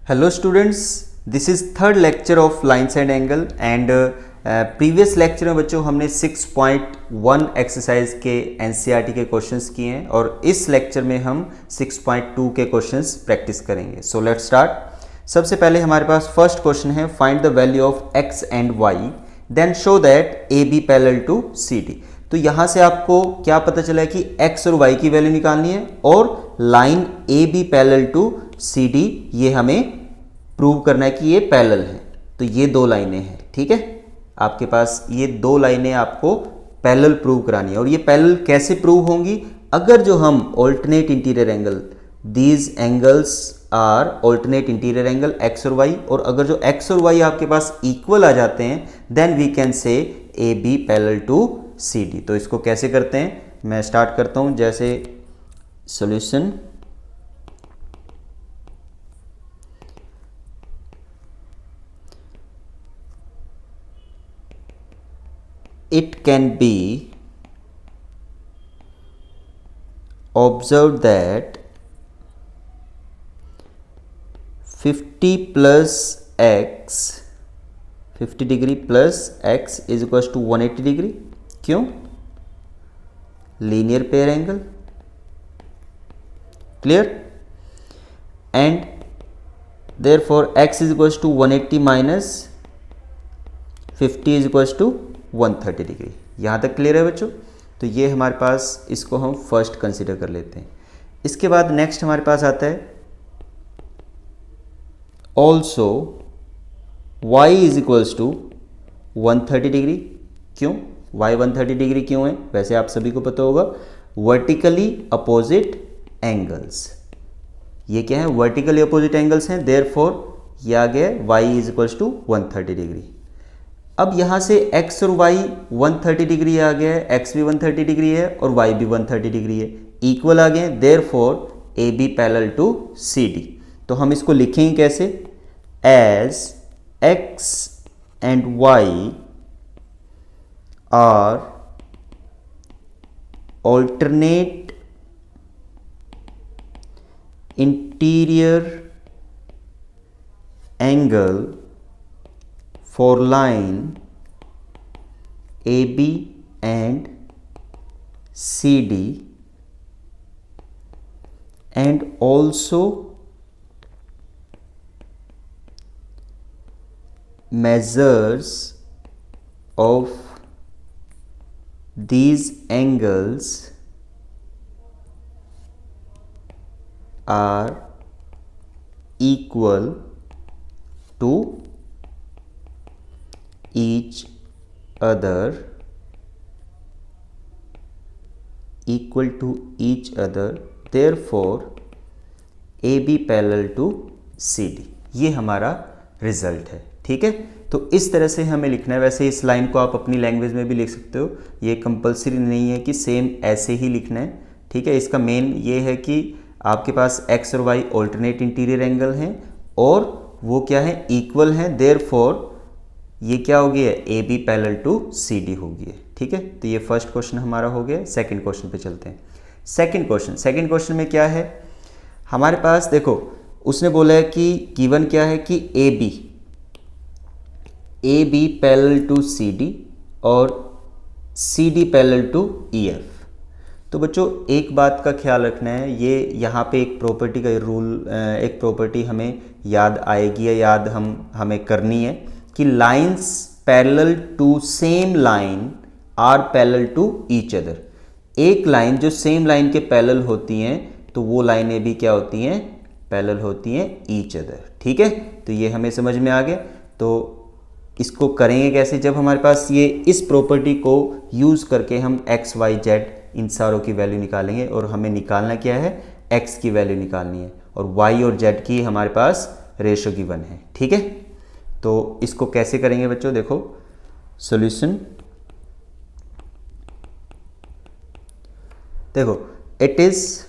Hello students, this is third lecture of lines and angle and previous lecture में बच्चों हमने 6.1 exercise के NCERT के क्वेश्चंस किए हैं और इस लेक्चर में हम 6.2 के क्वेश्चंस प्रैक्टिस करेंगे। So let's start. सबसे पहले हमारे पास फर्स्ट क्वेश्चन है find the value of x and y then show that A B parallel to C D. तो यहाँ से आपको क्या पता चला है कि x और y की वैल्यू निकालनी है और line A B parallel to C D ये हमें प्रूव करना है कि ये पैरेलल है। तो ये दो लाइनें हैं, ठीक है, आपके पास ये दो लाइनें आपको पैरेलल प्रूव करानी है। और ये पैरेलल कैसे प्रूव होंगी? अगर जो हम alternate interior angle, these angles are alternate interior angle x और y, और अगर जो x और y आपके पास इक्वल आ जाते हैं then we can say A B parallel to C D. तो इसको कैसे करते हैं, मैं स्टार्ट करता हूं। जैसे solution, it can be observed that 50 plus x 50 degree plus x is equal to 180 degree. क्यों? Linear pair angle. Clear? And therefore x is equal to 180 minus 50 is equal to 130 degree. यहाँ तक clear है बच्चों? तो ये हमारे पास, इसको हम फर्स्ट कंसीडर कर लेते हैं। इसके बाद नेक्स्ट हमारे पास आता है also y is equals to 130 degree. क्यों y 130 डिग्री क्यों है? वैसे आप सभी को पता होगा, वर्टिकली अपोजिट एंगल्स। ये क्या है? वर्टिकली अपोजिट एंगल्स हैं, देयरफॉर ये आ गया y is equals to 130 degree. अब यहाँ से x और y 130 डिग्री आ गया है, x भी 130 डिग्री है और y भी 130 डिग्री है, इक्वल आ गए, therefore A B parallel to C D. तो हम इसको लिखेंगे कैसे? As x and y are alternate interior angle for line AB and CD and also measures of these angles are equal to each other, equal to each other, therefore AB parallel to CD। ये हमारा result है, ठीक है। तो इस तरह से हमें लिखना है। वैसे इस लाइन को आप अपनी लैंग्वेज में भी लिख सकते हो, ये कंपलसरी नहीं है कि सेम ऐसे ही लिखना है, ठीक है। इसका मेन ये है कि आपके पास x और y ऑल्टरनेट इंटीरियर एंगल हैं और वो क्या है? इक्वल हैं, देयरफॉर ये क्या हो गया? A B parallel to C D हो गया, ठीक है। तो ये फर्स्ट क्वेश्चन हमारा हो गया। सेकंड क्वेश्चन पे चलते हैं। सेकंड क्वेश्चन में क्या है हमारे पास? देखो, उसने बोला है कि गिवन क्या है कि A B parallel to C D और C D parallel to E F. तो बच्चों एक बात का ख्याल रखना है, ये यहाँ पे एक प्रॉपर्टी का रूल, एक प्रॉपर्टी हमें याद आएगी या याद हमें करनी है कि lines parallel to same line are parallel to each other. एक लाइन जो सेम लाइन के पैरेलल होती हैं तो वो लाइनें भी क्या होती हैं? पैरेलल होती हैं ईच अदर, ठीक है। तो ये हमें समझ में आ गया। तो इसको करेंगे कैसे? जब हमारे पास ये इस प्रॉपर्टी को यूज़ करके हम x y z इन सारों की वैल्यू निकालेंगे और हमें निकालना क्या है? x की वैल्यू निकालनी है और y और z की हमारे पास रेशो गिवन है, ठीक है। तो इसको कैसे करेंगे बच्चों? देखो सॉल्यूशन, देखो it is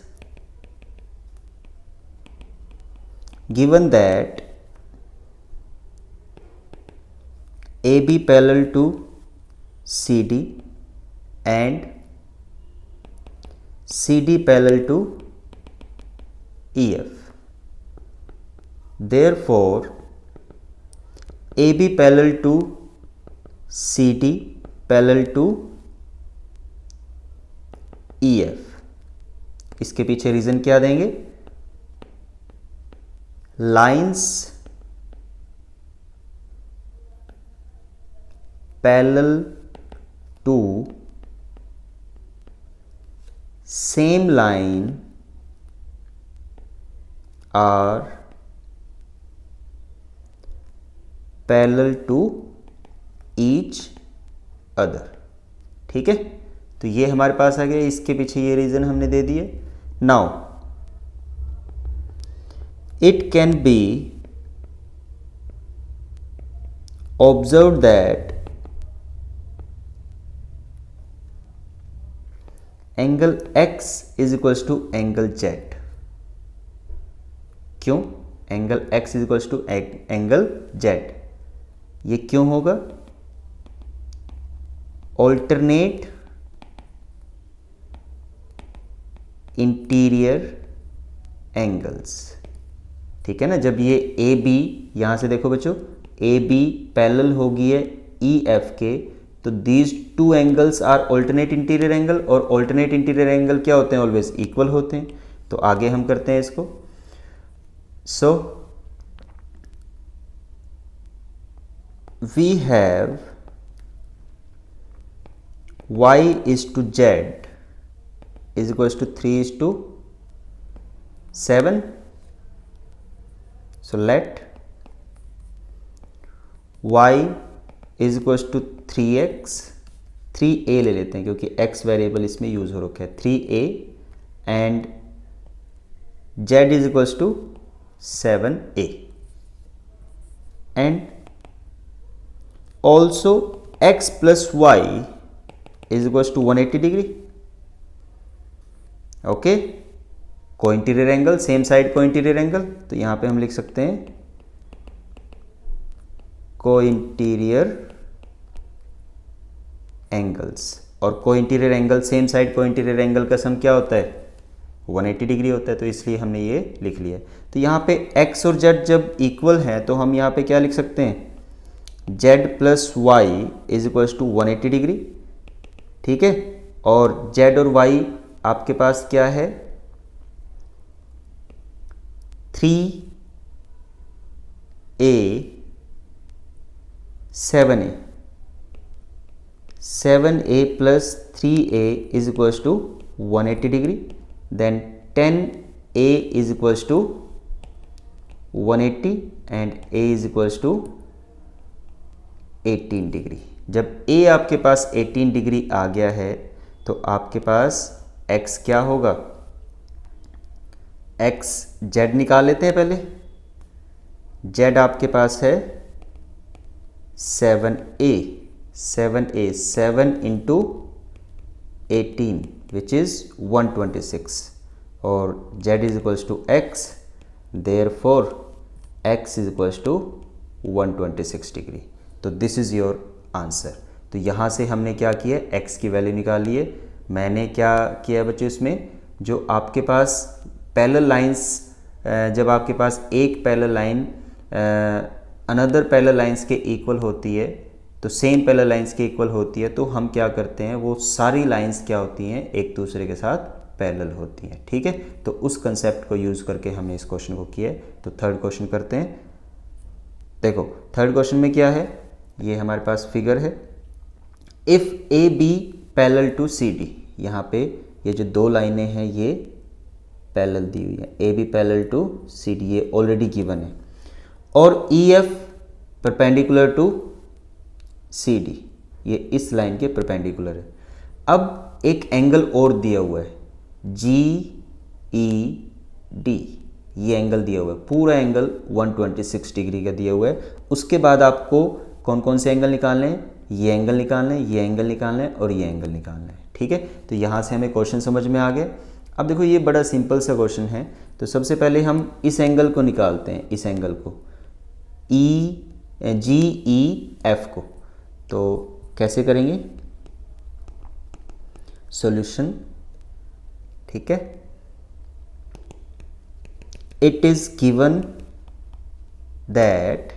given that A B parallel to C D and CD parallel to EF. Therefore, AB parallel to CD parallel to EF. इसके पीछे रीजन क्या देंगे? Lines parallel to same line are parallel to each other. ठीक है, तो ये हमारे पास आ गया, इसके पीछे ये रीजन हमने दे दिए. Now it can be observed that angle x is equals to angle z. क्यों? Angle x is equals to angle z. ये क्यों होगा? Alternate interior angles. ठीक है ना, जब ये ए बी, यहां से देखो बच्चों, ए बी पैरेलल होगी है ई एफ के, तो these two angles are alternate interior angle, और ऑल्टरनेट इंटीरियर एंगल क्या होते हैं? ऑलवेज इक्वल होते हैं. तो आगे हम करते हैं इसको. So we have y is to z is equals to 3 is to 7. So let y is equals to 3x, 3a ले लेते हैं क्योंकि x वेरिएबल इसमें यूज हो रखा है, 3a, and z is equals to 7a, and also x plus y is equals to 180 degree. Okay, को interior angle, same side को इंटीरियर एंगल, तो यहां पे हम लिख सकते हैं को इंटीरियर एंगल्स. और को इंटीरियर एंगल, सेम साइड को इंटीरियर एंगल का सम क्या होता है? 180 डिग्री होता है. तो इसलिए हमने ये लिख लिया. तो यहाँ पे x और z जब इक्वल है तो हम यहाँ पे क्या लिख सकते हैं? z plus y is equals to 180 degree. ठीक है, और z और y आपके पास क्या है? 3a 7a, 7a plus 3a is equals to 180 degree. Then 10a is equals to 180 and a is equals to 18 degree. जब a आपके पास 18 डिग्री आ गया है तो आपके पास x क्या होगा? x z निकाल लेते हैं पहले. z आपके पास है 7a, 7 इंटू 18 विच इज 126, और z is equals to x, therefore x is equals to 126 degree. तो दिस इज योर आंसर. तो यहाँ से हमने क्या किया? x की वैल्यू निकाली है. मैंने क्या किया बच्चों, इसमें जो आपके पास पैरेलल लाइंस, जब आपके पास एक parallel line another parallel lines के इक्वल होती है, तो सेम पैरेलल लाइंस के इक्वल होती है, तो हम क्या करते हैं, वो सारी लाइंस क्या होती हैं? एक दूसरे के साथ पैरेलल होती हैं. ठीक है, तो उस कंसेप्ट को यूज़ करके हमने इस क्वेश्चन को किया है. तो थर्ड क्वेश्चन करते हैं. देखो थर्ड क्वेश्चन में क्या है, ये हमारे पास फिगर है. If A B parallel to C D, यहाँ पे ये जो दो लाइनें हैं ये पैरेलल दी हुई है, A B parallel to C D, ये ऑलरेडी गिवन है, और E F perpendicular to C D, ये इस लाइन के परपेंडिकुलर है. अब एक एंगल और दिया हुआ है जी ई डी, ये एंगल दिया हुआ है, पूरा एंगल 126 डिग्री का दिया हुआ है. उसके बाद आपको कौन कौन से एंगल निकालने हैं? ये एंगल निकालना है, ये एंगल निकालना है, और ये एंगल निकालना है. ठीक है, तो यहाँ से हमें क्वेश्चन समझ में आ गया. अब देखो ये बड़ा सिंपल सा क्वेश्चन है. तो सबसे पहले हम इस एंगल को निकालते हैं, इस एंगल को जी ई एफ को. तो कैसे करेंगे? सॉल्यूशन. ठीक है, it is given that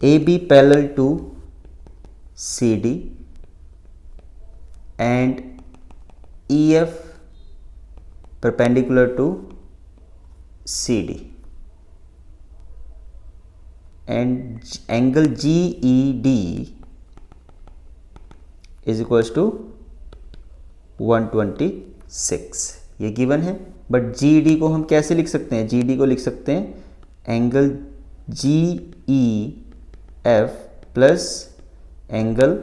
AB parallel to CD and EF perpendicular to CD and angle GED is equals to 126, ये गिवन है। बट GED को हम कैसे लिख सकते हैं? GED को लिख सकते हैं angle GEF plus angle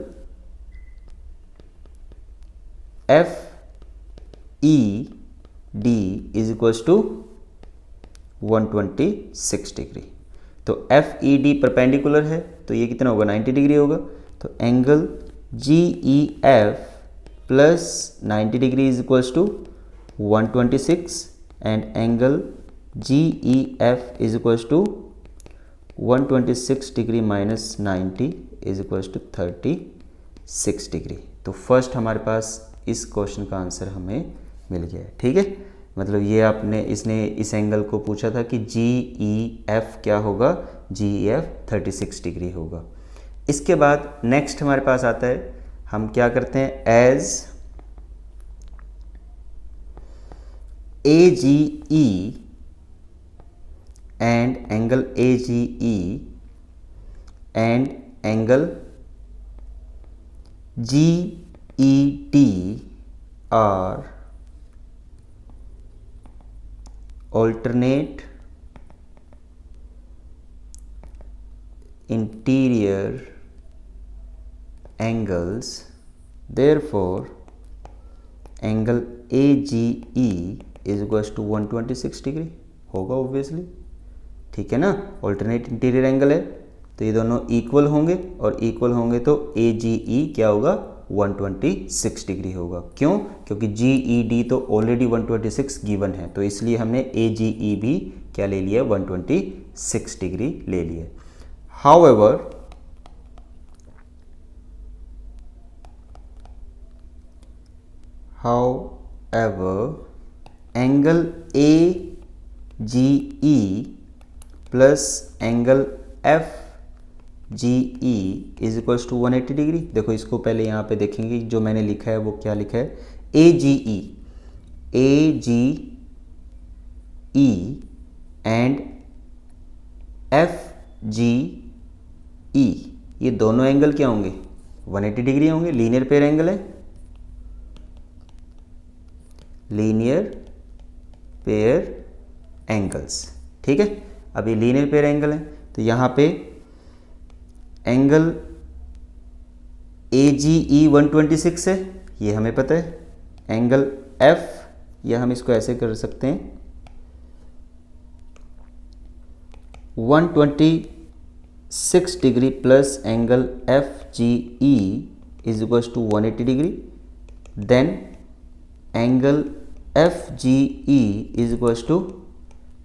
FED is equals to 126 degree. तो FED परपेंडिकुलर है तो ये कितना होगा? 90 डिग्री होगा। तो angle GEF plus 90 degree is equals to 126 and angle GEF is equals to 126 degree minus 90 is equals to 36 degree. तो first हमारे पास इस क्वेश्चन का आंसर हमें मिल गया है। ठीक है, मतलब ये आपने इसने इस एंगल को पूछा था कि GEF क्या होगा? GEF 36 डिग्री होगा। इसके बाद नेक्स्ट हमारे पास आता है, हम क्या करते हैं? As AGE and angle AGE and angle GED are alternate interior angles, therefore angle AGE is equals to 126 degree होगा ऑब्वियसली। ठीक है ना, ऑल्टरनेट इंटीरियर एंगल है तो ये दोनों इक्वल होंगे और इक्वल होंगे तो AGE क्या होगा? 126 डिग्री होगा। क्यों? क्योंकि GED तो ऑलरेडी 126 गिवन है, तो इसलिए हमने AGE भी क्या ले लिया? 126 डिग्री ले लिया। However, angle AGE plus angle FGE is equals to 180 degree. देखो इसको पहले यहाँ पे देखेंगे, जो मैंने लिखा है वो क्या लिखा है? AGE एंड FGE ये दोनों एंगल क्या होंगे? 180 डिग्री होंगे। लीनियर पेयर एंगल है, लीनियर पेयर एंगल्स। ठीक है, अब ये लीनियर पेयर एंगल है तो यहाँ पे एंगल AGE 126 है, ये हमें पता है। एंगल F, या हम इसको ऐसे कर सकते हैं 126 degree plus angle FGE is equals to 180 degree, then angle FGE is equals to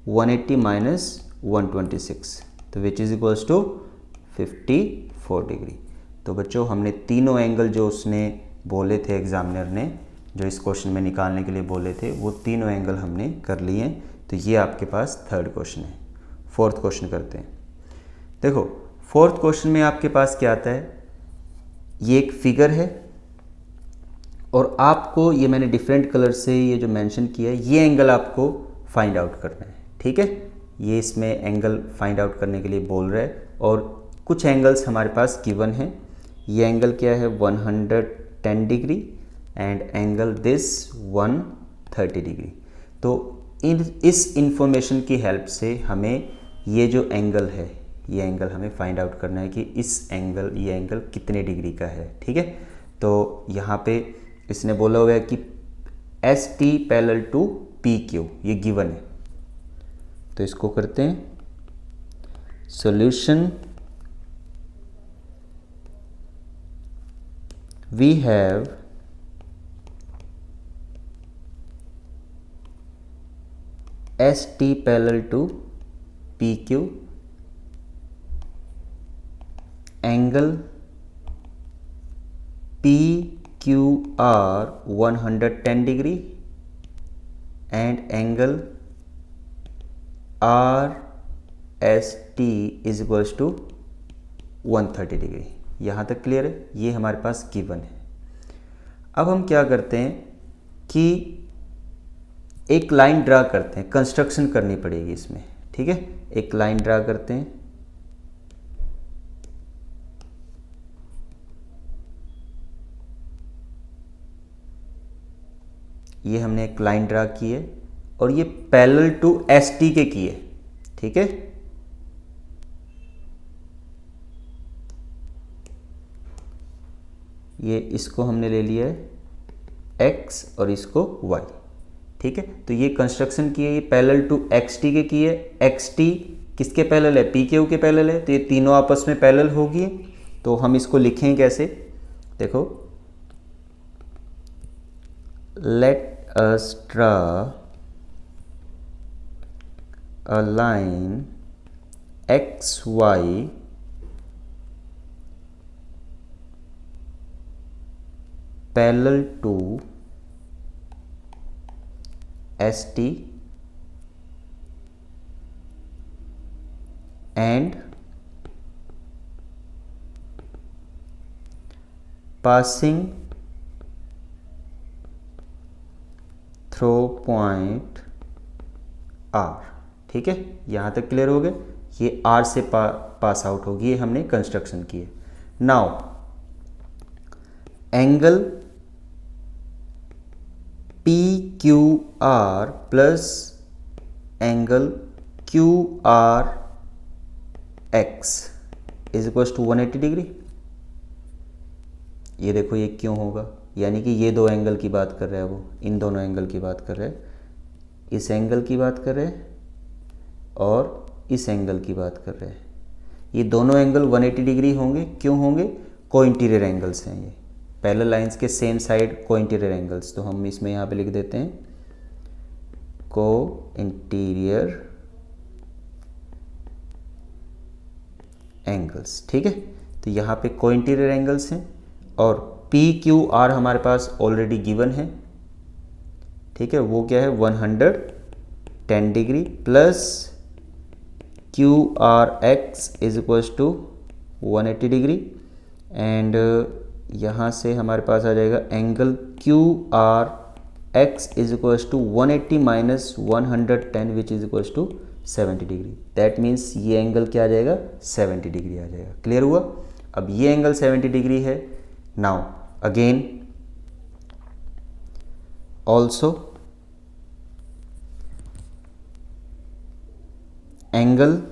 180 minus 126 तो which is equals to 54 degree. तो बच्चों हमने तीनों एंगल जो उसने बोले थे, एग्जामिनर ने जो इस क्वेश्चन में निकालने के लिए बोले थे, वो तीनों एंगल हमने कर लिए हैं। तो ये आपके पास थर्ड क्वेश्चन है। फोर्थ क्वेश्चन करते हैं। देखो फोर्थ क्वेश्चन में आपके पास क्या आता है? ये एक फिगर है और आपको, ये मैंने डिफरेंट कलर से ये जो मेंशन किया है, ये एंगल आपको फाइंड आउट करना है। ठीक है, ये इसमें एंगल फाइंड आउट करने के लिए बोल रहा है और कुछ एंगल्स हमारे पास गिवन है। ये एंगल क्या है? 110 degree and angle this 130 degree. तो इस इंफॉर्मेशन की हेल्प से हमें ये जो एंगल है, ये एंगल हमें फाइंड आउट करना है कि ये एंगल कितने डिग्री का है। ठीक है, तो यहाँ पे इसने बोला हुआ है कि ST पैरेलल टू PQ, ये गिवन है। तो इसको करते हैं solution. We have ST parallel to PQ, angle PQR 110 degree and angle R S T is equals to 130 degree. यहाँ तक क्लियर है, ये हमारे पास गिवन है। अब हम क्या करते हैं कि एक लाइन ड्रा करते हैं, कंस्ट्रक्शन करनी पड़ेगी इसमें, ठीक है। एक लाइन ड्रा करते हैं, ये हमने एक लाइन ड्रा की है और ये पैरेलल टू एस टी के की है, ठीक है। ये इसको हमने ले लिया है x और इसको y, ठीक है। तो ये कंस्ट्रक्शन की है, ये पैरेलल टू एक्स टी के की है। एक्स टी किसके पैरेलल है? पी क्यू के पैरेलल है, तो ये तीनों आपस में पैरेलल होगी। तो हम इसको लिखें कैसे, देखो, let us draw a line X Y parallel to S T and passing through point R, ठीक है। यहाँ तक क्लियर हो गया, ये R से पास आउट होगी, ये हमने कंस्ट्रक्शन की है। Now angle P Q R plus angle Q R X is equals to 180 degree. ये देखो, ये क्यों होगा, यानी कि ये दो एंगल की बात कर रहा है वो, इन दोनों एंगल की बात कर रहा है, इस एंगल की बात कर रहे हैं और इस एंगल की बात कर रहे हैं। ये दोनों एंगल 180 डिग्री होंगे, क्यों होंगे? को इंटीरियर एंगल्स हैं, ये पैरेलल लाइंस के सेम साइड को इंटीरियर एंगल्स। तो हम इसमें यहाँ पे लिख देते हैं को इंटीरियर एंगल्स, ठीक है। तो यहाँ पे को इंटीरियर एंगल्स हैं और पी क्यू आर हमारे पास ऑलरेडी गिवन है, ठीक है। वो क्या है? 110 degree plus Q R X is equals to 180 degree and यहाँ से हमारे पास आ जाएगा angle Q R X is equals to 180 minus 110 which is equals to 70 degree. That means ये एंगल क्या आ जाएगा? 70 डिग्री आ जाएगा। क्लियर हुआ? अब ये एंगल 70 डिग्री है। Now again also angle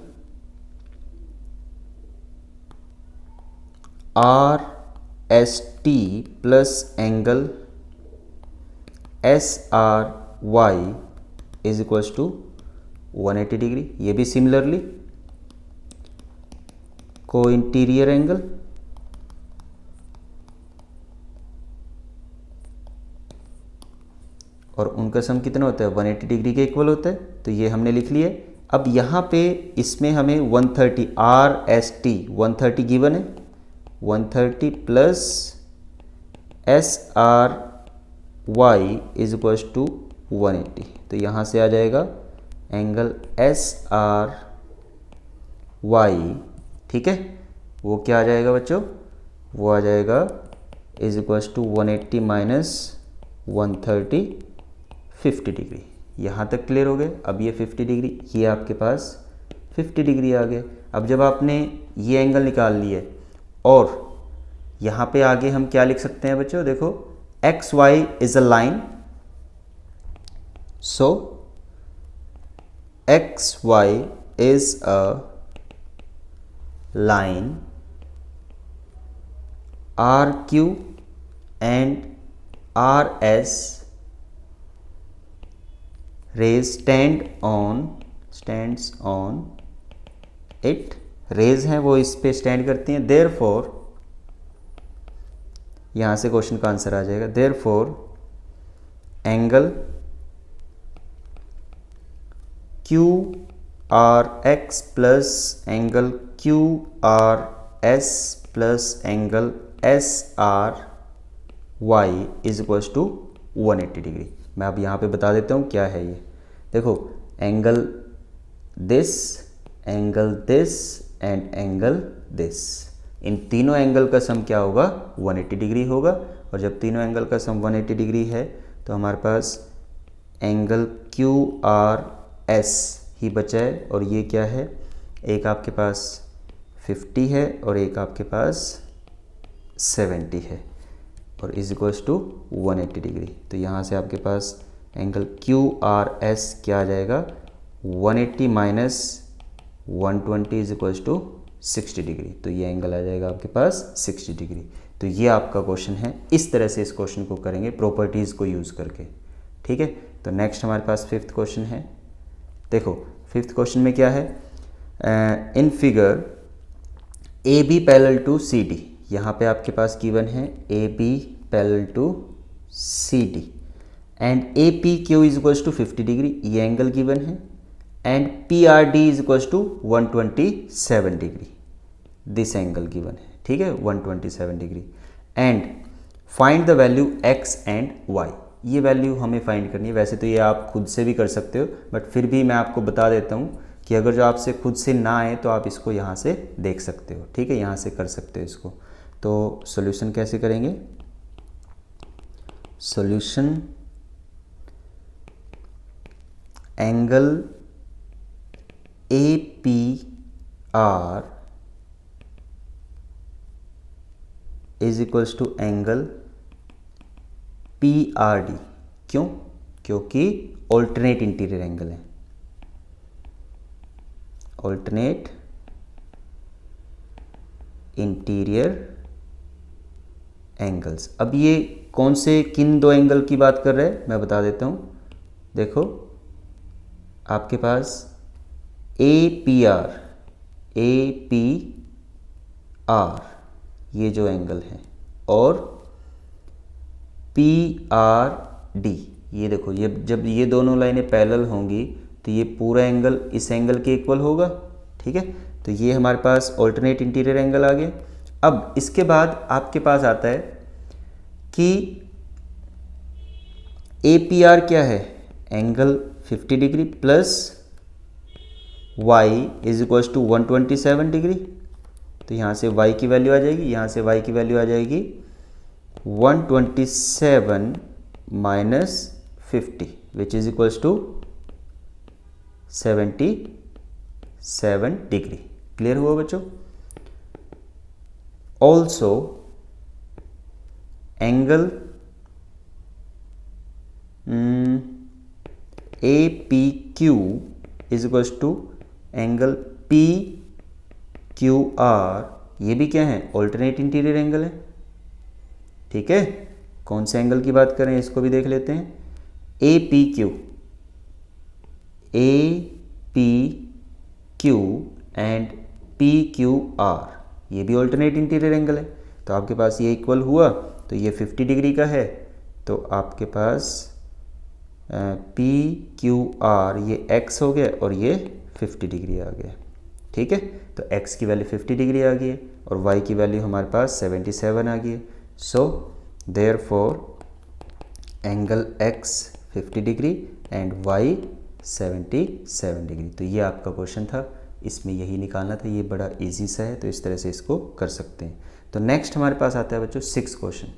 R S T plus angle S R Y is equals to 180 degree. ये भी सिमिलरली को इंटीरियर एंगल और उनका सम कितना होता है? 180 डिग्री के इक्वल होता है। तो ये हमने लिख लिया। अब यहाँ पे इसमें हमें 130 आर एस टी 130 गिवन है, 130 plus S R Y is equals to 180। तो यहाँ से आ जाएगा एंगल एस आर वाई, ठीक है। वो क्या आ जाएगा बच्चों? वो आ जाएगा is equals to 180 minus 130 50 degree. यहाँ तक क्लियर हो गए? अब ये 50 डिग्री, ये आपके पास 50 डिग्री आ गए। अब जब आपने ये एंगल निकाल लिए और यहाँ पे आगे हम क्या लिख सकते हैं बच्चों? देखो, X Y is a line, so X Y is a line R Q and R S rays stands on it। Rays हैं वो इस पे स्टैंड करती हैं। therefore यहाँ से क्वेश्चन का आंसर आ जाएगा। therefore angle Q R X plus angle Q R S plus angle S R Y is equals to 180 degree. मैं अब यहाँ पे बता देता हूँ क्या है ये। देखो, angle this and angle this, इन तीनों एंगल का सम क्या होगा, 180 डिग्री होगा। और जब तीनों एंगल का सम 180 डिग्री है तो हमारे पास एंगल क्यू आर एस ही बचा है। और ये क्या है, एक आपके पास 50 है और एक आपके पास 70 है, और इज इक्वल्स टू 180 डिग्री। तो यहाँ से आपके पास एंगल क्यू आर एस क्या आ जाएगा, 180 minus 120 is equals to 60 degree. तो ये एंगल आ जाएगा आपके पास 60 डिग्री। तो ये आपका क्वेश्चन है। इस तरह से इस क्वेश्चन को करेंगे प्रॉपर्टीज़ को यूज़ करके, ठीक है। तो नेक्स्ट हमारे पास फिफ्थ क्वेश्चन है। देखो, फिफ्थ क्वेश्चन में क्या है, in figure A B parallel to C D, यहाँ पे आपके पास गिवन है A B parallel to C D and A P Q is equals to 50 degree, ये एंगल गिवन है। And P R D is equals to 127 degree, this angle given है, ठीक है, 127 degree. And find the value X and Y, ये value हमें find करनी है। वैसे तो ये आप खुद से भी कर सकते हो, बट फिर भी मैं आपको बता देता हूँ कि अगर जो आपसे खुद से ना आए तो आप इसको यहाँ से देख सकते हो, ठीक है, यहाँ से कर सकते हो इसको। तो सॉल्यूशन कैसे करेंगे, solution angle A P R is equals to angle P R D. क्यों, क्योंकि ऑल्टरनेट इंटीरियर एंगल है, ऑल्टरनेट इंटीरियर एंगल्स। अब ये कौन से किन दो एंगल की बात कर रहे हैं मैं बता देता हूँ। देखो, आपके पास ए पी आर ये जो एंगल है और पी आर डी, ये देखो, ये जब ये दोनों लाइनें पैरेलल होंगी तो ये पूरा एंगल इस एंगल के इक्वल होगा, ठीक है। तो ये हमारे पास ऑल्टरनेट इंटीरियर एंगल आ गया। अब इसके बाद आपके पास आता है कि ए पी आर क्या है, angle 50 degree plus y is equals to 127 degree. तो यहाँ से y की वैल्यू आ जाएगी, यहाँ से y की वैल्यू आ जाएगी 127 minus 50 which is equals to 77 degree. Clear हुआ बच्चों। Also angle A P Q is equals to angle P Q R, ये भी क्या है, ऑल्टरनेट इंटीरियर एंगल है, ठीक है। कौन से एंगल की बात करें इसको भी देख लेते हैं। ए P Q and P Q R, ये भी ऑल्टरनेट इंटीरियर एंगल है। तो आपके पास ये इक्वल हुआ तो ये 50 डिग्री का है, तो आपके पास पी क्यू आर ये x हो गया और ये 50 डिग्री आ गया, ठीक है। तो x की वैल्यू 50 डिग्री आ गई है और y की वैल्यू हमारे पास 77 आ गई है। So therefore angle x 50 degree and y 77 degree. तो ये आपका क्वेश्चन था, इसमें यही निकालना था। ये बड़ा इजी सा है, तो इस तरह से इसको कर सकते हैं। तो नेक्स्ट हमारे पास आता है बच्चों 6 क्वेश्चन।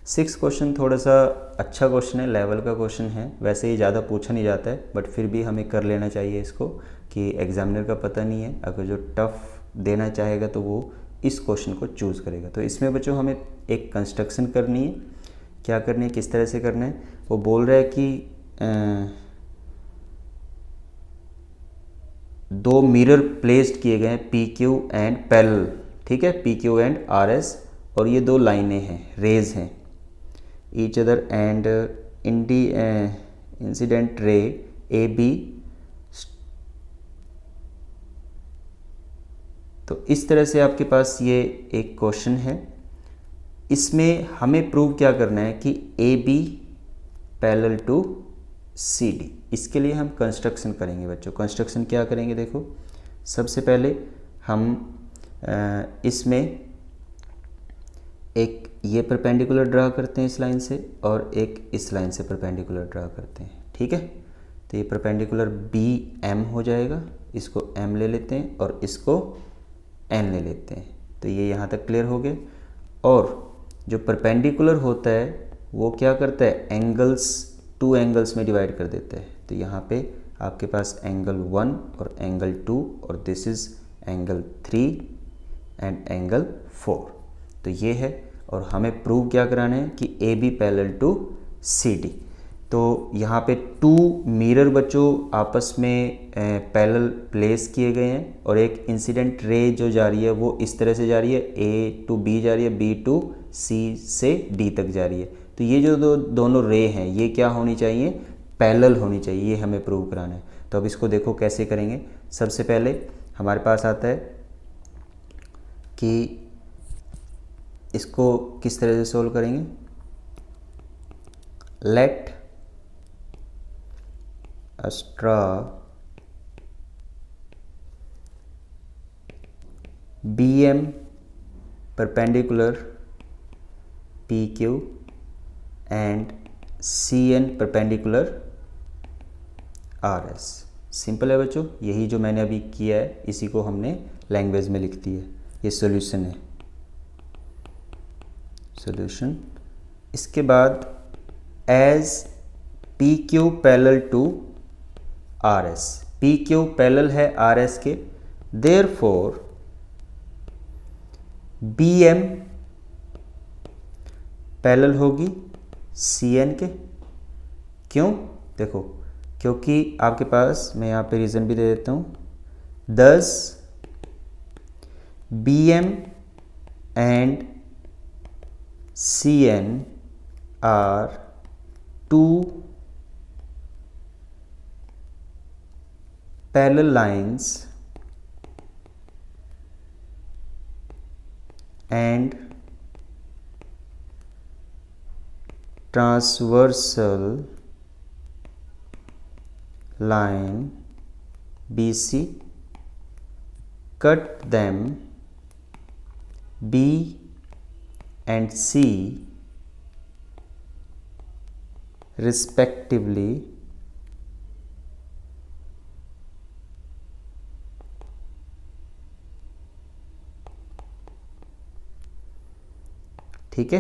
6 क्वेश्चन थोड़ा सा अच्छा क्वेश्चन है, लेवल का क्वेश्चन है। वैसे ही ज़्यादा पूछा नहीं जाता है, बट फिर भी हमें कर लेना चाहिए इसको, कि एग्जामिनर का पता नहीं है, अगर जो टफ देना चाहेगा तो वो इस क्वेश्चन को चूज़ करेगा। तो इसमें बच्चों हमें एक कंस्ट्रक्शन करनी है। क्या करनी है, किस तरह से करना है, वो बोल रहा है कि दो मिरर प्लेस्ड किए गए हैं पी क्यू एंड पैरेलल, ठीक है, P Q and R S, और ये दो लाइनें हैं, रेज हैं each other and incident ray A B. तो इस तरह से आपके पास ये एक क्वेश्चन है। इसमें हमें प्रूव क्या करना है कि A B parallel to C D. इसके लिए हम कंस्ट्रक्शन करेंगे बच्चों। कंस्ट्रक्शन क्या करेंगे, देखो, सबसे पहले हम इसमें एक ये परपेंडिकुलर ड्रा करते हैं इस लाइन से और एक इस लाइन से परपेंडिकुलर ड्रा करते हैं, ठीक है। तो ये परपेंडिकुलर बी एम हो जाएगा, इसको एम ले लेते हैं और इसको एन ले लेते हैं। तो ये यहाँ तक क्लियर हो गया। और जो परपेंडिकुलर होता है वो क्या करता है, एंगल्स टू एंगल्स में डिवाइड कर देता है। तो यहाँ पे आपके पास एंगल 1 और एंगल 2 और this is angle 3 and angle 4। तो ये है और हमें प्रूव क्या कराना है कि A B parallel to C D. तो यहाँ पे 2 मिरर बच्चों आपस में पैरेलल प्लेस किए गए हैं और एक इंसिडेंट रे जो जा रही है वो इस तरह से जा रही है, ए टू बी जा रही है, बी टू सी से डी तक जा रही है। तो ये जो दोनों रे हैं ये क्या होनी चाहिए, पैरेलल होनी चाहिए, ये हमें प्रूव कराना है। तो अब इसको देखो कैसे करेंगे। सबसे पहले हमारे पास आता है कि इसको किस तरह से सोल्व करेंगे। Let us draw BM perpendicular PQ and CN perpendicular RS। Simple है बच्चों, यही जो मैंने अभी किया है इसी को हमने लैंग्वेज में लिख दिया है। ये सॉल्यूशन है, सॉल्यूशन। इसके बाद as PQ parallel to RS, PQ parallel है RS के, देयरफॉर BM पैरेलल होगी CN के। क्यों, देखो क्योंकि आपके पास, मैं यहाँ पे रीज़न भी दे देता हूँ, thus BM and CN are two parallel lines and transversal line BC cut them B and C respectively ठीक है।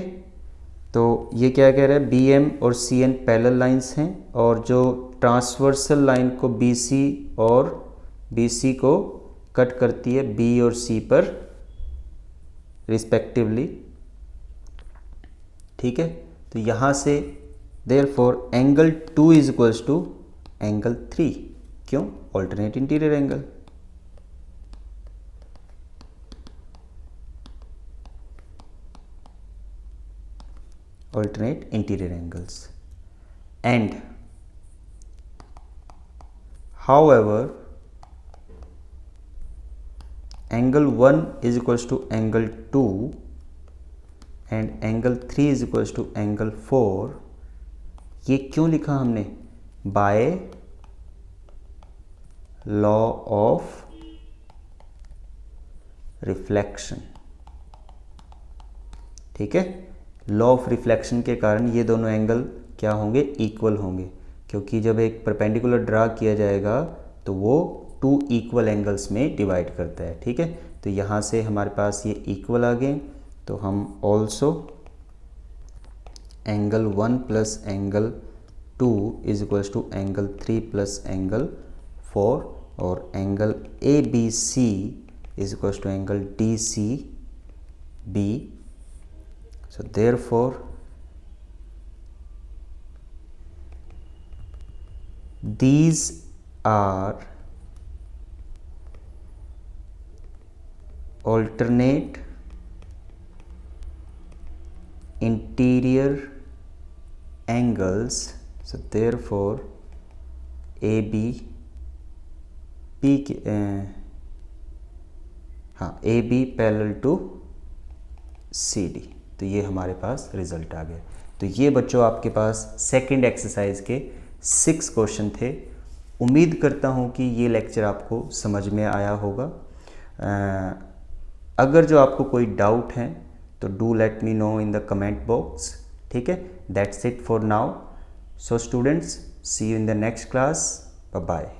तो ये क्या कह रहा है, BM और CN पैरेलल लाइंस हैं और जो ट्रांसवर्सल लाइन को BC और BC को कट करती है B और C पर रिस्पेक्टिवली, ठीक है। तो यहाँ से therefore angle 2 is equals to angle 3। क्यों, alternate interior angle. alternate interior angles, and however angle 1 is equals to angle 2 and angle 3 is equals to angle 4। ये क्यों लिखा हमने, बाय लॉ ऑफ रिफ्लेक्शन, ठीक है। लॉ ऑफ रिफ्लेक्शन के कारण ये दोनों एंगल क्या होंगे, इक्वल होंगे, क्योंकि जब एक परपेंडिकुलर ड्रा किया जाएगा तो वो 2 इक्वल एंगल्स में डिवाइड करता है, ठीक है। तो यहाँ से हमारे पास ये इक्वल आ गए, तो हम also angle 1 plus angle 2 is equals to angle 3 plus angle 4 और angle ABC is equals to angle DCB। So therefore these are alternate interior angles। So therefore AB AB parallel to CD। तो ये हमारे पास result आ गया। तो ये बच्चों आपके पास second exercise के 6 क्वेश्चन थे। उम्मीद करता हूँ कि ये लेक्चर आपको समझ में आया होगा। अगर जो आपको कोई डाउट है तो do let me know in the comment box. ठीक है, that's it for now. So students, see you in the next class. Bye bye.